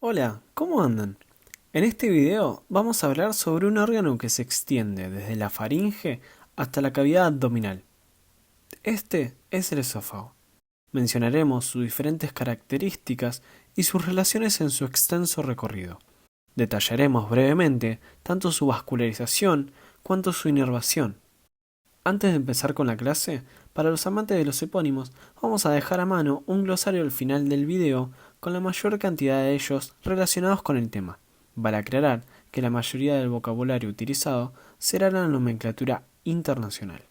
Hola, ¿cómo andan? En este video vamos a hablar sobre un órgano que se extiende desde la faringe hasta la cavidad abdominal. Este es el esófago. Mencionaremos sus diferentes características y sus relaciones en su extenso recorrido. Detallaremos brevemente tanto su vascularización cuanto su inervación. Antes de empezar con la clase, para los amantes de los epónimos, vamos a dejar a mano un glosario al final del video con la mayor cantidad de ellos relacionados con el tema. Vale aclarar que la mayoría del vocabulario utilizado será la nomenclatura internacional.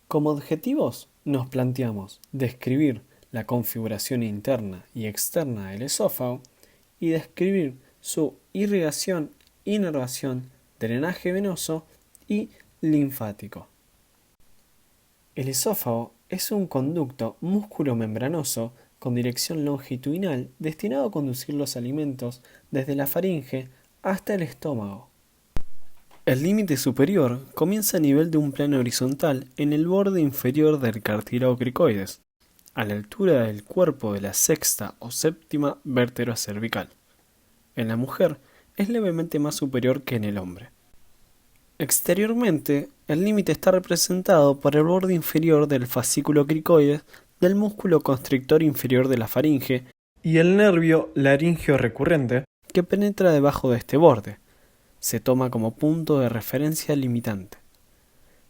Como objetivos, nos planteamos describir la configuración interna y externa del esófago y describir su irrigación, inervación, drenaje venoso y linfático. El esófago es un conducto músculo-membranoso con dirección longitudinal destinado a conducir los alimentos desde la faringe hasta el estómago. El límite superior comienza a nivel de un plano horizontal en el borde inferior del cartílago cricoides, a la altura del cuerpo de la sexta o séptima vértebra cervical. En la mujer es levemente más superior que en el hombre. Exteriormente, el límite está representado por el borde inferior del fascículo cricoides del músculo constrictor inferior de la faringe y el nervio laríngeo recurrente que penetra debajo de este borde. Se toma como punto de referencia limitante.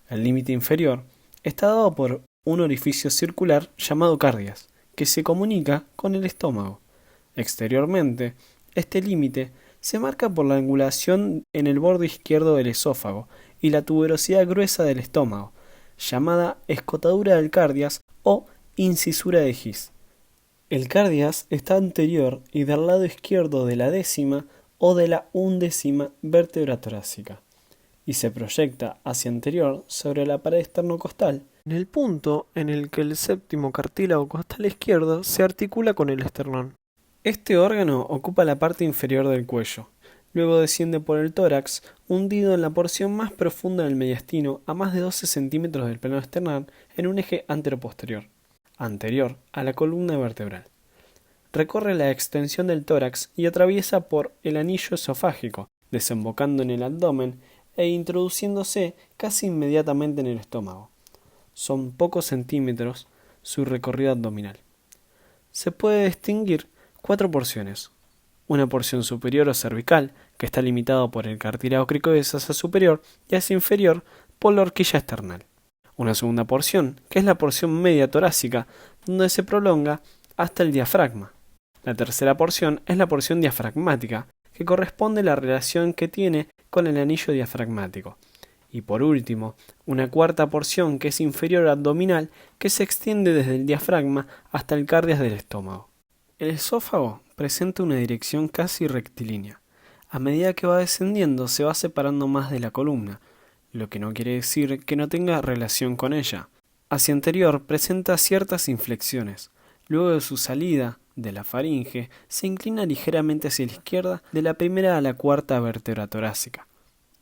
El límite inferior está dado por un orificio circular llamado cardias, que se comunica con el estómago. Exteriormente, este límite se marca por la angulación en el borde izquierdo del esófago y la tuberosidad gruesa del estómago, llamada escotadura del cardias o incisura de His. El cardias está anterior y del lado izquierdo de la décima o de la undécima vértebra torácica, y se proyecta hacia anterior sobre la pared esternocostal, en el punto en el que el séptimo cartílago costal izquierdo se articula con el esternón. Este órgano ocupa la parte inferior del cuello, luego desciende por el tórax, hundido en la porción más profunda del mediastino a más de 12 centímetros del plano esternal en un eje anteroposterior, anterior a la columna vertebral. Recorre la extensión del tórax y atraviesa por el anillo esofágico, desembocando en el abdomen e introduciéndose casi inmediatamente en el estómago. Son pocos centímetros su recorrido abdominal. Se puede distinguir 4 porciones. Una porción superior o cervical, que está limitado por el cartílago cricoides hacia superior y hacia inferior por la horquilla esternal. Una segunda porción, que es la porción media torácica, donde se prolonga hasta el diafragma. La tercera porción es la porción diafragmática, que corresponde a la relación que tiene con el anillo diafragmático. Y por último, una cuarta porción que es inferior abdominal, que se extiende desde el diafragma hasta el cardias del estómago. El esófago presenta una dirección casi rectilínea. A medida que va descendiendo se va separando más de la columna, lo que no quiere decir que no tenga relación con ella. Hacia anterior presenta ciertas inflexiones. Luego de su salida de la faringe se inclina ligeramente hacia la izquierda de la primera a la cuarta vértebra torácica,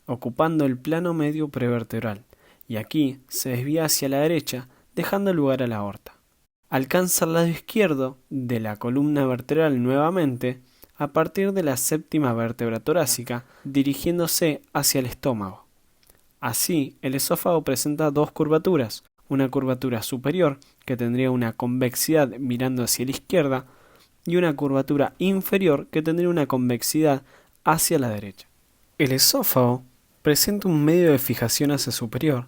ocupando el plano medio prevertebral, y aquí se desvía hacia la derecha, dejando lugar a la aorta. Alcanza el lado izquierdo de la columna vertebral nuevamente a partir de la séptima vértebra torácica, dirigiéndose hacia el estómago. Así, el esófago presenta dos curvaturas, una curvatura superior, que tendría una convexidad mirando hacia la izquierda, y una curvatura inferior, que tendría una convexidad hacia la derecha. El esófago presenta un medio de fijación hacia superior,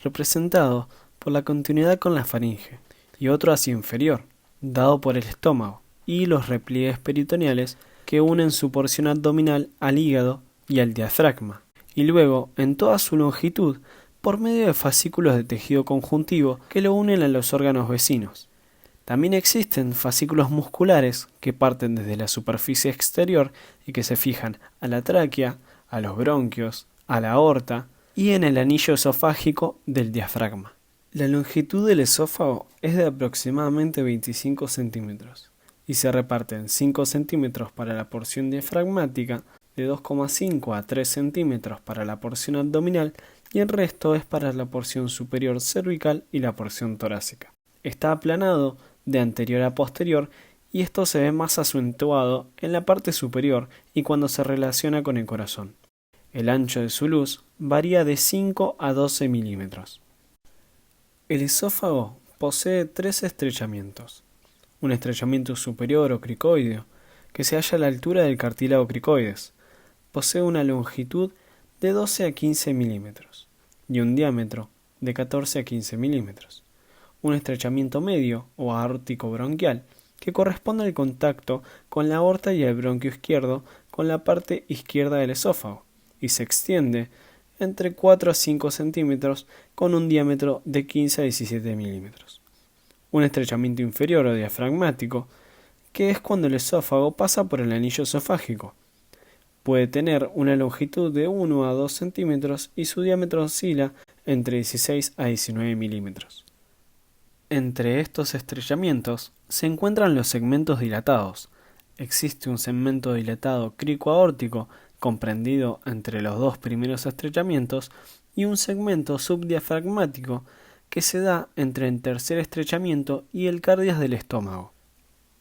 representado por la continuidad con la faringe, y otro hacia inferior, dado por el estómago, y los repliegues peritoneales que unen su porción abdominal al hígado y al diafragma, y luego, en toda su longitud, por medio de fascículos de tejido conjuntivo que lo unen a los órganos vecinos. También existen fascículos musculares que parten desde la superficie exterior y que se fijan a la tráquea, a los bronquios, a la aorta y en el anillo esofágico del diafragma. La longitud del esófago es de aproximadamente 25 centímetros y se reparten 5 centímetros para la porción diafragmática, de 2,5 a 3 centímetros para la porción abdominal y el resto es para la porción superior cervical y la porción torácica. Está aplanado de anterior a posterior y esto se ve más acentuado en la parte superior y cuando se relaciona con el corazón. El ancho de su luz varía de 5 a 12 milímetros. El esófago posee tres estrechamientos. Un estrechamiento superior o cricoideo, que se halla a la altura del cartílago cricoides. Posee una longitud de 12 a 15 milímetros y un diámetro de 14 a 15 milímetros. Un estrechamiento medio o aórtico bronquial, que corresponde al contacto con la aorta y el bronquio izquierdo con la parte izquierda del esófago, y se extiende entre 4 a 5 centímetros con un diámetro de 15 a 17 milímetros. Un estrechamiento inferior o diafragmático, que es cuando el esófago pasa por el anillo esofágico. Puede tener una longitud de 1 a 2 centímetros y su diámetro oscila entre 16 a 19 milímetros. Entre estos estrechamientos se encuentran los segmentos dilatados. Existe un segmento dilatado cricoaórtico comprendido entre los dos primeros estrechamientos y un segmento subdiafragmático que se da entre el tercer estrechamiento y el cardias del estómago.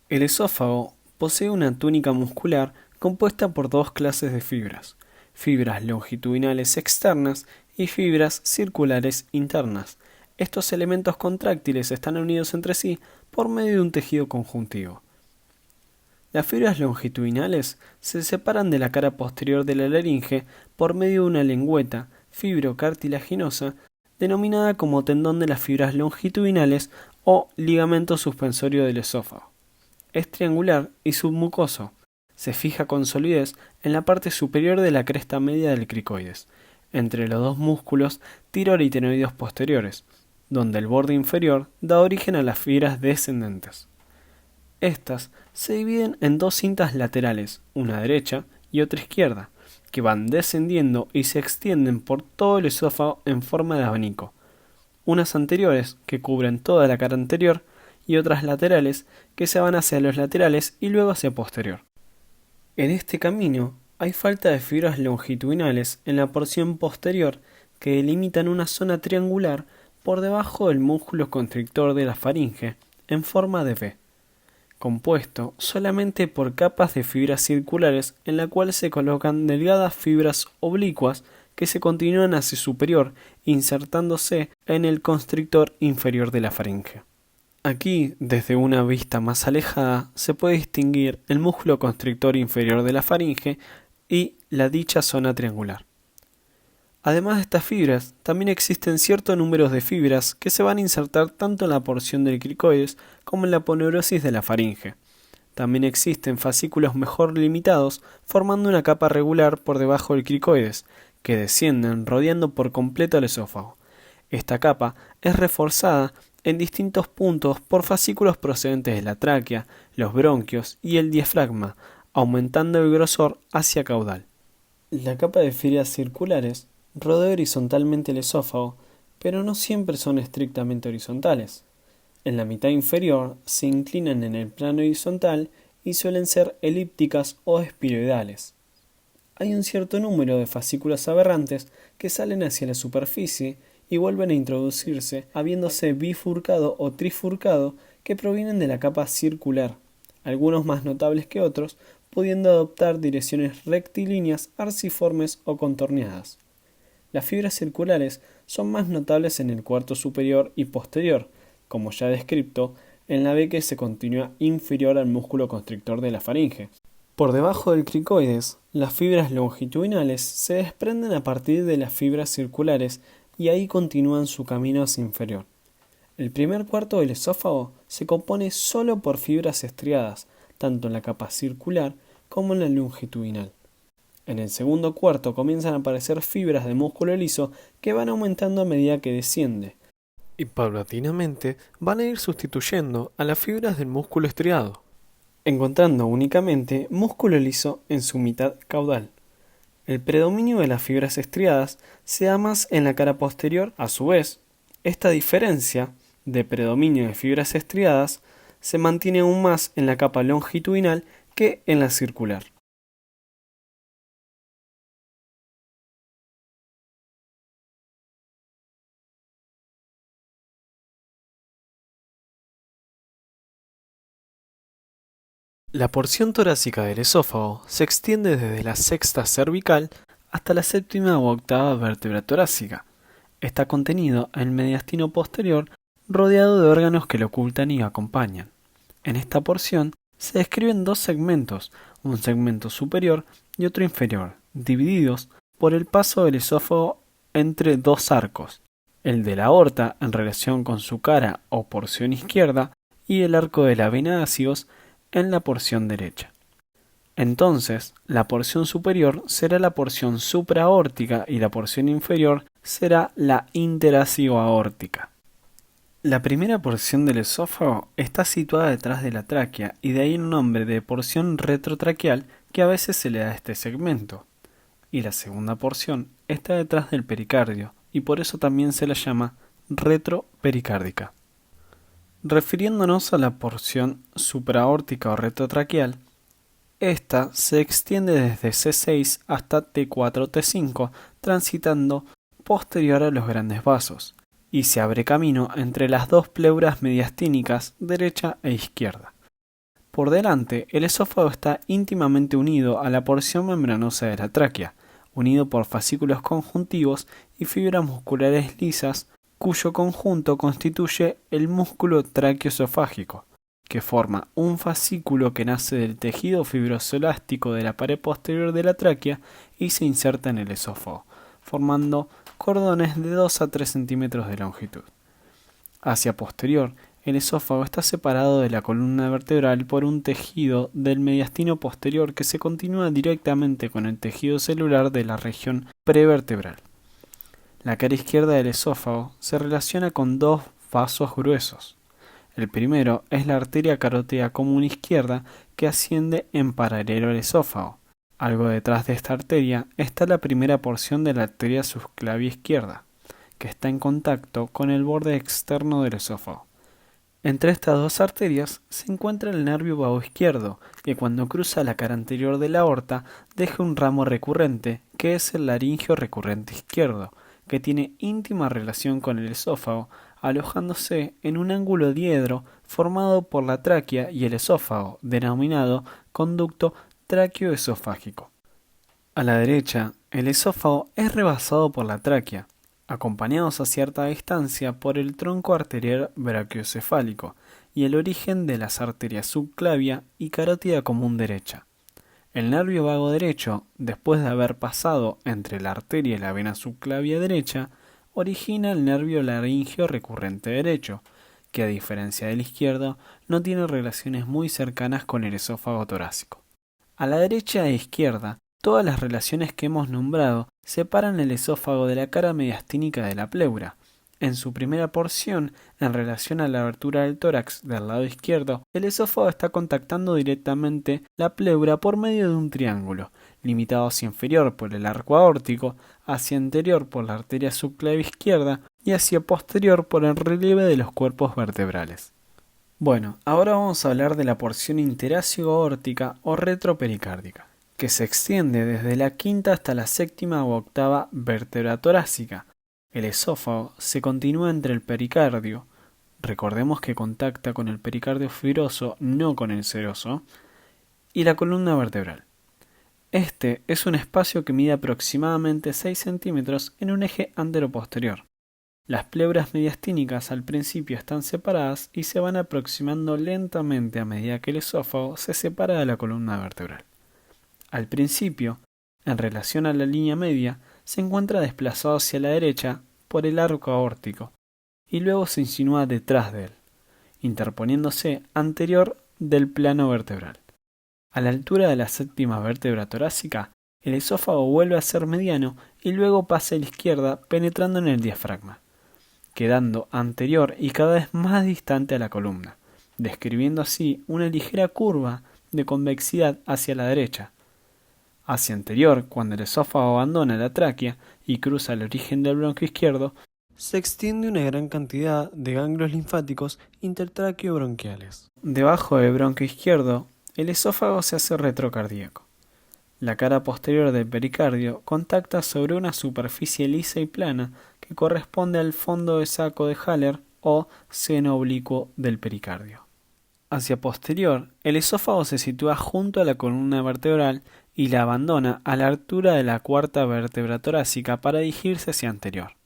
El esófago posee una túnica muscular compuesta por dos clases de fibras longitudinales externas y fibras circulares internas. Estos elementos contráctiles están unidos entre sí por medio de un tejido conjuntivo. Las fibras longitudinales se separan de la cara posterior de la laringe por medio de una lengüeta fibrocartilaginosa denominada como tendón de las fibras longitudinales o ligamento suspensorio del esófago. Es triangular y submucoso. Se fija con solidez en la parte superior de la cresta media del cricoides, entre los dos músculos tiroaritenoides posteriores, donde el borde inferior da origen a las fibras descendentes. Estas se dividen en dos cintas laterales, una derecha y otra izquierda, que van descendiendo y se extienden por todo el esófago en forma de abanico. Unas anteriores, que cubren toda la cara anterior, y otras laterales, que se van hacia los laterales y luego hacia posterior. En este camino hay falta de fibras longitudinales en la porción posterior que delimitan una zona triangular por debajo del músculo constrictor de la faringe, en forma de V, compuesto solamente por capas de fibras circulares en la cual se colocan delgadas fibras oblicuas que se continúan hacia superior, insertándose en el constrictor inferior de la faringe. Aquí, desde una vista más alejada, se puede distinguir el músculo constrictor inferior de la faringe y la dicha zona triangular. Además de estas fibras, también existen ciertos números de fibras que se van a insertar tanto en la porción del cricoides como en la aponeurosis de la faringe. También existen fascículos mejor limitados, formando una capa regular por debajo del cricoides, que descienden rodeando por completo el esófago. Esta capa es reforzada en distintos puntos por fascículos procedentes de la tráquea, los bronquios y el diafragma, aumentando el grosor hacia caudal. La capa de fibras circulares rodea horizontalmente el esófago, pero no siempre son estrictamente horizontales. En la mitad inferior se inclinan en el plano horizontal y suelen ser elípticas o espiroidales. Hay un cierto número de fascículos aberrantes que salen hacia la superficie y vuelven a introducirse, habiéndose bifurcado o trifurcado, que provienen de la capa circular, algunos más notables que otros, pudiendo adoptar direcciones rectilíneas, arciformes o contorneadas. Las fibras circulares son más notables en el cuarto superior y posterior, como ya descrito, en la V que se continúa inferior al músculo constrictor de la faringe. Por debajo del cricoides, las fibras longitudinales se desprenden a partir de las fibras circulares y ahí continúan su camino hacia inferior. El primer cuarto del esófago se compone solo por fibras estriadas, tanto en la capa circular como en la longitudinal. En el segundo cuarto comienzan a aparecer fibras de músculo liso que van aumentando a medida que desciende, y paulatinamente van a ir sustituyendo a las fibras del músculo estriado, encontrando únicamente músculo liso en su mitad caudal. El predominio de las fibras estriadas se da más en la cara posterior. A su vez, esta diferencia de predominio de fibras estriadas se mantiene aún más en la capa longitudinal que en la circular. La porción torácica del esófago se extiende desde la sexta cervical hasta la séptima u octava vértebra torácica. Está contenido en el mediastino posterior, rodeado de órganos que lo ocultan y acompañan. En esta porción se describen dos segmentos, un segmento superior y otro inferior, divididos por el paso del esófago entre dos arcos, el de la aorta en relación con su cara o porción izquierda y el arco de la vena ácidos en la porción derecha. Entonces, la porción superior será la porción supraaórtica y la porción inferior será la interácigo-aórtica. La primera porción del esófago está situada detrás de la tráquea y de ahí el nombre de porción retrotraqueal que a veces se le da a este segmento. Y la segunda porción está detrás del pericardio y por eso también se la llama retropericárdica. Refiriéndonos a la porción supraaórtica o retrotraqueal, esta se extiende desde C6 hasta T4-T5, transitando posterior a los grandes vasos, y se abre camino entre las dos pleuras mediastínicas derecha e izquierda. Por delante, el esófago está íntimamente unido a la porción membranosa de la tráquea, unido por fascículos conjuntivos y fibras musculares lisas, cuyo conjunto constituye el músculo tráqueo-esofágico, que forma un fascículo que nace del tejido fibroso elástico de la pared posterior de la tráquea y se inserta en el esófago, formando cordones de 2 a 3 centímetros de longitud. Hacia posterior, el esófago está separado de la columna vertebral por un tejido del mediastino posterior que se continúa directamente con el tejido celular de la región prevertebral. La cara izquierda del esófago se relaciona con dos vasos gruesos. El primero es la arteria carótida común izquierda que asciende en paralelo al esófago. Algo detrás de esta arteria está la primera porción de la arteria subclavia izquierda, que está en contacto con el borde externo del esófago. Entre estas dos arterias se encuentra el nervio vago izquierdo, que cuando cruza la cara anterior de la aorta deja un ramo recurrente, que es el laringio recurrente izquierdo, que tiene íntima relación con el esófago, alojándose en un ángulo diedro formado por la tráquea y el esófago, denominado conducto tráqueo-esofágico. A la derecha, el esófago es rebasado por la tráquea, acompañados a cierta distancia por el tronco arterial brachiocefálico y el origen de las arterias subclavia y carótida común derecha. El nervio vago derecho, después de haber pasado entre la arteria y la vena subclavia derecha, origina el nervio laringio recurrente derecho, que a diferencia del izquierdo no tiene relaciones muy cercanas con el esófago torácico. A la derecha e izquierda, todas las relaciones que hemos nombrado separan el esófago de la cara mediastínica de la pleura. En su primera porción, en relación a la abertura del tórax del lado izquierdo, el esófago está contactando directamente la pleura por medio de un triángulo, limitado hacia inferior por el arco aórtico, hacia anterior por la arteria subclavia izquierda y hacia posterior por el relieve de los cuerpos vertebrales. Bueno, ahora vamos a hablar de la porción interácigo-aórtica o retropericárdica, que se extiende desde la quinta hasta la séptima u octava vértebra torácica. El esófago se continúa entre el pericardio, recordemos que contacta con el pericardio fibroso, no con el seroso, y la columna vertebral. Este es un espacio que mide aproximadamente 6 centímetros en un eje anteroposterior. Las pleuras mediastínicas al principio están separadas y se van aproximando lentamente a medida que el esófago se separa de la columna vertebral. Al principio, en relación a la línea media, se encuentra desplazado hacia la derecha por el arco aórtico y luego se insinúa detrás de él, interponiéndose anterior del plano vertebral. A la altura de la séptima vértebra torácica, el esófago vuelve a ser mediano y luego pasa a la izquierda penetrando en el diafragma, quedando anterior y cada vez más distante a la columna, describiendo así una ligera curva de convexidad hacia la derecha. Hacia anterior, cuando el esófago abandona la tráquea y cruza el origen del bronquio izquierdo, se extiende una gran cantidad de ganglios linfáticos intertráqueo-bronquiales. Debajo del bronquio izquierdo, el esófago se hace retrocardíaco. La cara posterior del pericardio contacta sobre una superficie lisa y plana que corresponde al fondo de saco de Haller o seno oblicuo del pericardio. Hacia posterior, el esófago se sitúa junto a la columna vertebral y la abandona a la altura de la cuarta vértebra torácica para dirigirse hacia anterior,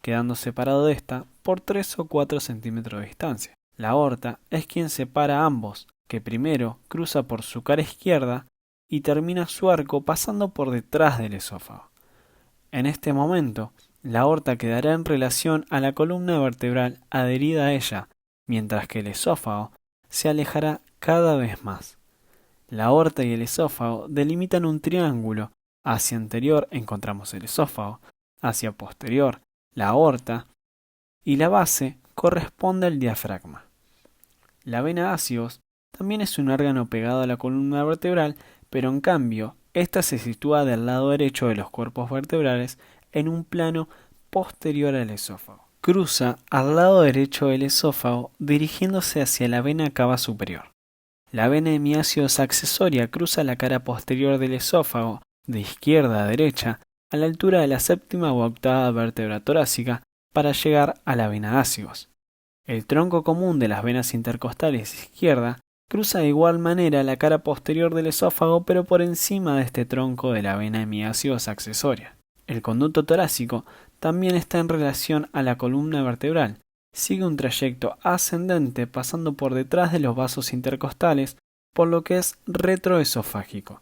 quedando separado de esta por 3 o 4 centímetros de distancia. La aorta es quien separa ambos, que primero cruza por su cara izquierda y termina su arco pasando por detrás del esófago. En este momento, la aorta quedará en relación a la columna vertebral adherida a ella, mientras que el esófago se alejará cada vez más. La aorta y el esófago delimitan un triángulo. Hacia anterior encontramos el esófago, hacia posterior la aorta y la base corresponde al diafragma. La vena ácidos también es un órgano pegado a la columna vertebral, pero en cambio, esta se sitúa del lado derecho de los cuerpos vertebrales en un plano posterior al esófago. Cruza al lado derecho del esófago dirigiéndose hacia la vena cava superior. La vena hemiácidos accesoria cruza la cara posterior del esófago de izquierda a derecha a la altura de la séptima o octava vértebra torácica para llegar a la vena ácidos. El tronco común de las venas intercostales izquierda cruza de igual manera la cara posterior del esófago, pero por encima de este tronco de la vena hemiácidos accesoria. El conducto torácico también está en relación a la columna vertebral. Sigue un trayecto ascendente pasando por detrás de los vasos intercostales, por lo que es retroesofágico.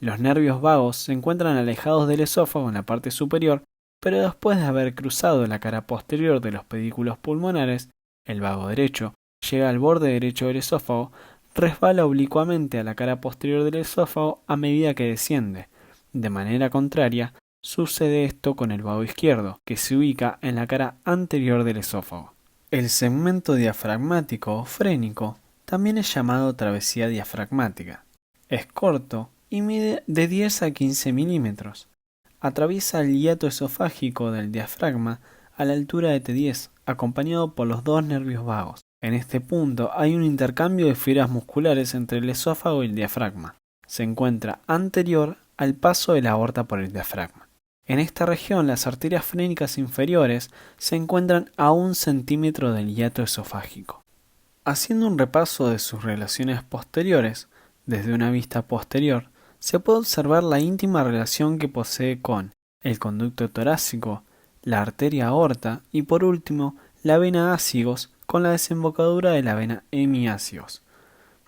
Los nervios vagos se encuentran alejados del esófago en la parte superior, pero después de haber cruzado la cara posterior de los pedículos pulmonares, el vago derecho llega al borde derecho del esófago, resbala oblicuamente a la cara posterior del esófago a medida que desciende. De manera contraria, sucede esto con el vago izquierdo, que se ubica en la cara anterior del esófago. El segmento diafragmático o frénico también es llamado travesía diafragmática. Es corto y mide de 10 a 15 milímetros. Atraviesa el hiato esofágico del diafragma a la altura de T10, acompañado por los dos nervios vagos. En este punto hay un intercambio de fibras musculares entre el esófago y el diafragma. Se encuentra anterior al paso de la aorta por el diafragma. En esta región las arterias frénicas inferiores se encuentran a 1 centímetro del hiato esofágico. Haciendo un repaso de sus relaciones posteriores, desde una vista posterior, se puede observar la íntima relación que posee con el conducto torácico, la arteria aorta y por último la vena ácigos con la desembocadura de la vena hemiácigos.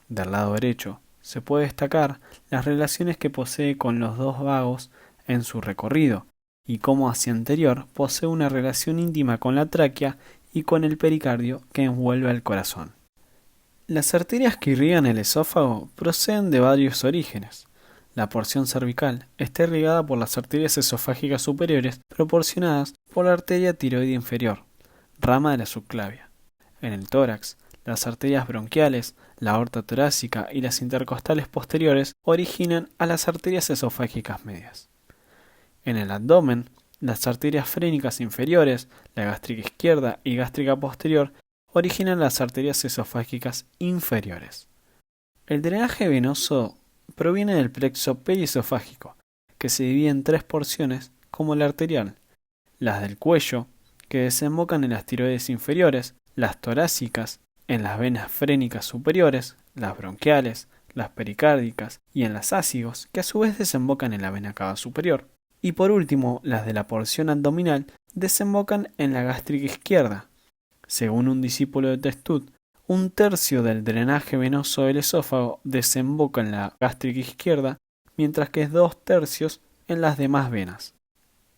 Del lado derecho se puede destacar las relaciones que posee con los dos vagos en su recorrido y cómo hacia anterior posee una relación íntima con la tráquea y con el pericardio que envuelve al corazón. Las arterias que irrigan el esófago proceden de varios orígenes. La porción cervical está irrigada por las arterias esofágicas superiores proporcionadas por la arteria tiroide inferior, rama de la subclavia. En el tórax, las arterias bronquiales, la aorta torácica y las intercostales posteriores originan a las arterias esofágicas medias. En el abdomen, las arterias frénicas inferiores, la gástrica izquierda y gástrica posterior, originan las arterias esofágicas inferiores. El drenaje venoso proviene del plexo periesofágico, que se divide en 3 porciones como la arterial: las del cuello, que desembocan en las tiroides inferiores, las torácicas, en las venas frénicas superiores, las bronquiales, las pericárdicas y en las ácigos, que a su vez desembocan en la vena cava superior. Y por último, las de la porción abdominal desembocan en la gástrica izquierda. Según un discípulo de Testud, 1/3 del drenaje venoso del esófago desemboca en la gástrica izquierda, mientras que 2/3 en las demás venas.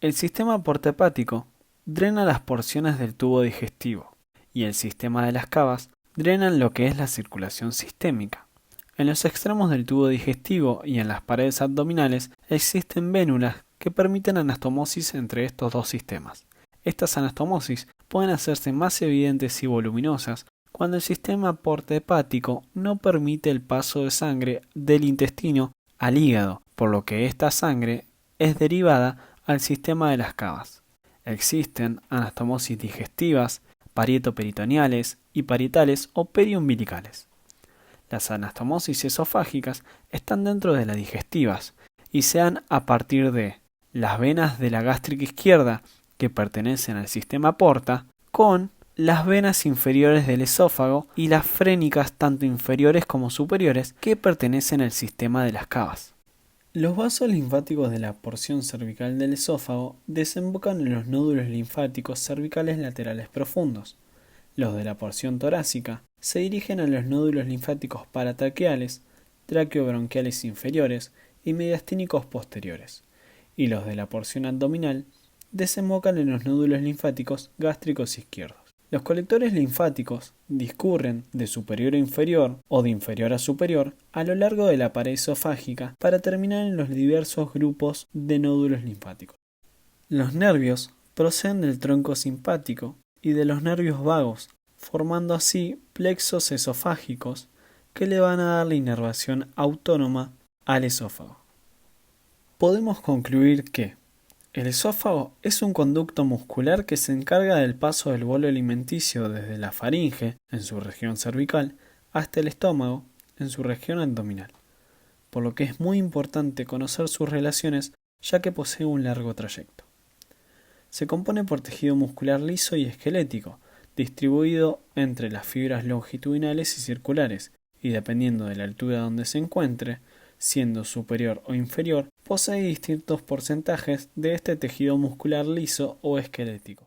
El sistema portohepático drena las porciones del tubo digestivo y el sistema de las cavas drenan lo que es la circulación sistémica. En los extremos del tubo digestivo y en las paredes abdominales existen vénulas que permiten anastomosis entre estos dos sistemas. Estas anastomosis pueden hacerse más evidentes y voluminosas cuando el sistema portohepático no permite el paso de sangre del intestino al hígado, por lo que esta sangre es derivada al sistema de las cavas. Existen anastomosis digestivas, parieto-peritoneales y parietales o periumbilicales. Las anastomosis esofágicas están dentro de las digestivas y se dan a partir de las venas de la gástrica izquierda que pertenecen al sistema porta con las venas inferiores del esófago y las frénicas tanto inferiores como superiores que pertenecen al sistema de las cavas. Los vasos linfáticos de la porción cervical del esófago desembocan en los nódulos linfáticos cervicales laterales profundos. Los de la porción torácica se dirigen a los nódulos linfáticos paratraqueales, traqueobronquiales inferiores y mediastínicos posteriores, y los de la porción abdominal desembocan en los nódulos linfáticos gástricos izquierdos. Los colectores linfáticos discurren de superior a inferior o de inferior a superior a lo largo de la pared esofágica para terminar en los diversos grupos de nódulos linfáticos. Los nervios proceden del tronco simpático y de los nervios vagos, formando así plexos esofágicos que le van a dar la inervación autónoma al esófago. Podemos concluir que el esófago es un conducto muscular que se encarga del paso del bolo alimenticio desde la faringe, en su región cervical, hasta el estómago, en su región abdominal, por lo que es muy importante conocer sus relaciones ya que posee un largo trayecto. Se compone por tejido muscular liso y esquelético, distribuido entre las fibras longitudinales y circulares, y dependiendo de la altura donde se encuentre, siendo superior o inferior, posee distintos porcentajes de este tejido muscular liso o esquelético.